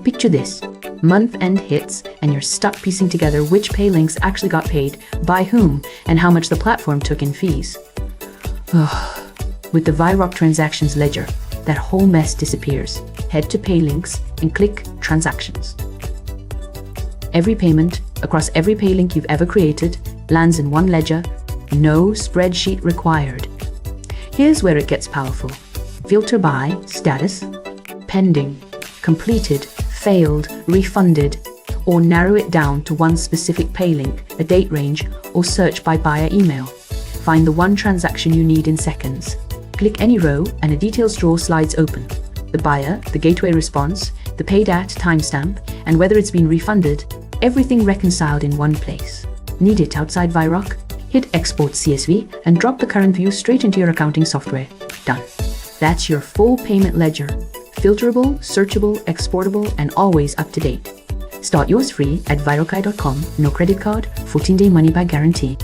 Picture this. Month end hits and you're stuck piecing together which pay links actually got paid, by whom, and how much the platform took in fees. With the Vyroq transactions ledger, that whole mess disappears. Head to pay links and click transactions. Every payment across every pay link you've ever created lands in one ledger. No spreadsheet required. Here's where it gets powerful. Filter by status, pending, completed, failed, refunded, or narrow it down to one specific pay link, a date range, or search by buyer email. Find the one transaction you need in seconds. Click any row and a details drawer slides open. The buyer, the gateway response, the paid at timestamp, and whether it's been refunded, everything reconciled in one place. Need it outside Vyroq? Hit Export CSV and drop the current view straight into your accounting software. Done. That's your full payment ledger. Filterable, searchable, exportable, and always up to date. Start yours free at vyroq.com. No credit card, 14-day money back guarantee.